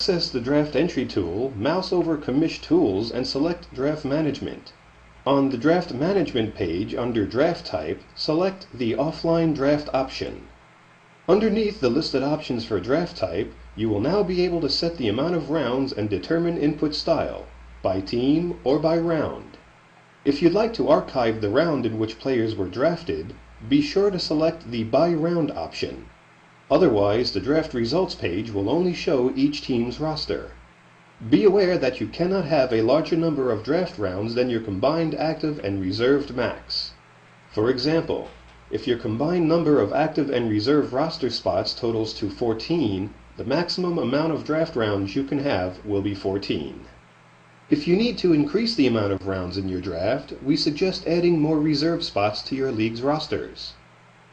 Access the Draft Entry tool, mouse over Commish Tools and select Draft Management. On the Draft Management page under Draft Type, select the Offline Draft option. Underneath the listed options for draft type, you will now be able to set the amount of rounds and determine input style, by team or by round. If you'd like to archive the round in which players were drafted, be sure to select the By Round option. Otherwise, the draft results page will only show each team's roster. Be aware that you cannot have a larger number of draft rounds than your combined active and reserved max. For example, if your combined number of active and reserve roster spots totals to 14, the maximum amount of draft rounds you can have will be 14. If you need to increase the amount of rounds in your draft, we suggest adding more reserve spots to your league's rosters.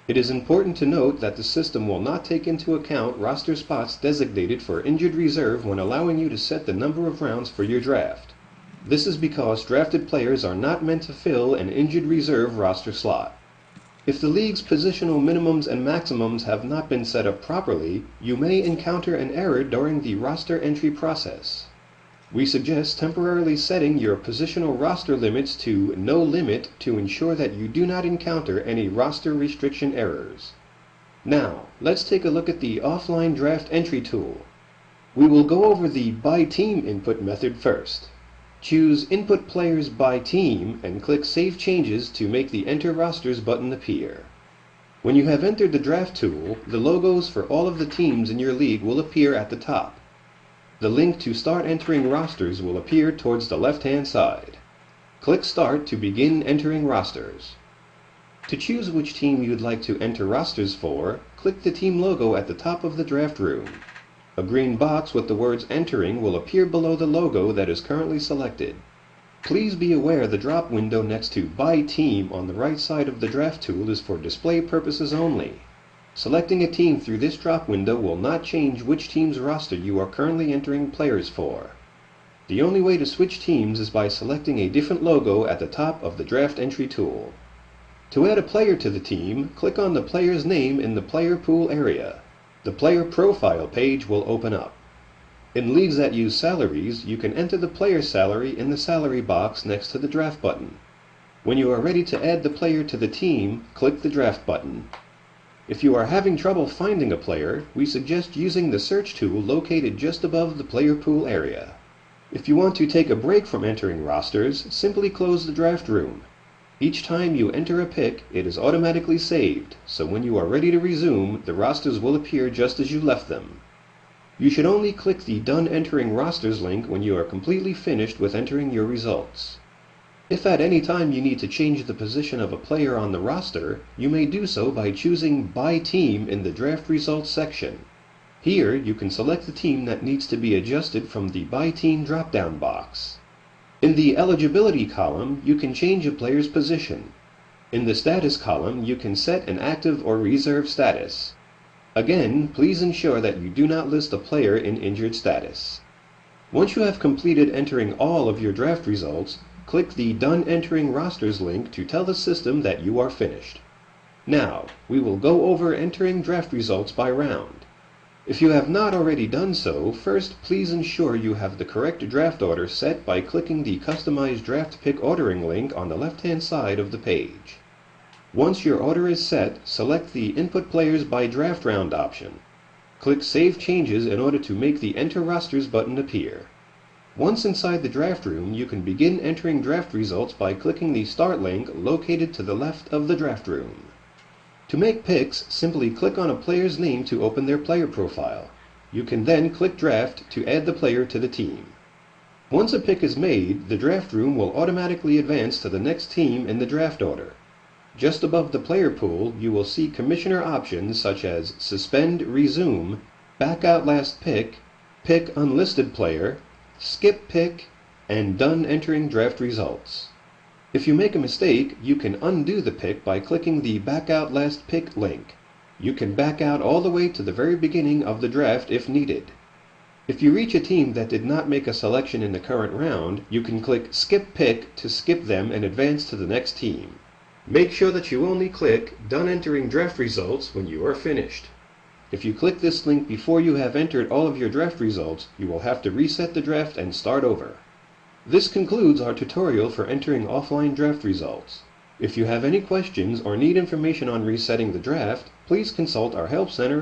It is important to note that the system will not take into account roster spots designated for injured reserve when allowing you to set the number of rounds for your draft. This is because drafted players are not meant to fill an injured reserve roster slot. If the league's positional minimums and maximums have not been set up properly, you may encounter an error during the roster entry process. We suggest temporarily setting your positional roster limits to no limit to ensure that you do not encounter any roster restriction errors. Now, let's take a look at the Offline Draft Entry tool. We will go over the By Team input method first. Choose Input Players by Team and click Save Changes to make the Enter Rosters button appear. When you have entered the Draft tool, the logos for all of the teams in your league will appear at the top. The link to start entering rosters will appear towards the left-hand side. Click Start to begin entering rosters. To choose which team you'd like to enter rosters for, click the team logo at the top of the draft room. A green box with the words Entering will appear below the logo that is currently selected. Please be aware the drop window next to By Team on the right side of the draft tool is for display purposes only. Selecting a team through this drop window will not change which team's roster you are currently entering players for. The only way to switch teams is by selecting a different logo at the top of the Draft Entry tool. To add a player to the team, click on the player's name in the Player Pool area. The Player Profile page will open up. In leagues that use salaries, you can enter the player's salary in the Salary box next to the Draft button. When you are ready to add the player to the team, click the Draft button. If you are having trouble finding a player, we suggest using the search tool located just above the Player Pool area. If you want to take a break from entering rosters, simply close the draft room. Each time you enter a pick, it is automatically saved, so when you are ready to resume, the rosters will appear just as you left them. You should only click the Done Entering Rosters link when you are completely finished with entering your results. If at any time you need to change the position of a player on the roster, you may do so by choosing By Team in the Draft Results section. Here, you can select the team that needs to be adjusted from the By Team drop-down box. In the Eligibility column, you can change a player's position. In the Status column, you can set an active or reserve status. Again, please ensure that you do not list a player in injured status. Once you have completed entering all of your draft results, click the Done Entering Rosters link to tell the system that you are finished. Now, we will go over entering draft results by round. If you have not already done so, first please ensure you have the correct draft order set by clicking the Customize Draft Pick Ordering link on the left-hand side of the page. Once your order is set, select the Input Players by Draft Round option. Click Save Changes in order to make the Enter Rosters button appear. Once inside the draft room, you can begin entering draft results by clicking the Start link located to the left of the draft room. To make picks, simply click on a player's name to open their player profile. You can then click Draft to add the player to the team. Once a pick is made, the draft room will automatically advance to the next team in the draft order. Just above the player pool, you will see commissioner options such as Suspend Resume, Back Out Last Pick, Pick Unlisted Player, Skip Pick, and Done Entering Draft Results. If you make a mistake, you can undo the pick by clicking the Back Out Last Pick link. You can back out all the way to the very beginning of the draft if needed. If you reach a team that did not make a selection in the current round, you can click Skip Pick to skip them and advance to the next team. Make sure that you only click Done Entering Draft Results when you are finished. If you click this link before you have entered all of your draft results, you will have to reset the draft and start over. This concludes our tutorial for entering offline draft results. If you have any questions or need information on resetting the draft, please consult our Help Center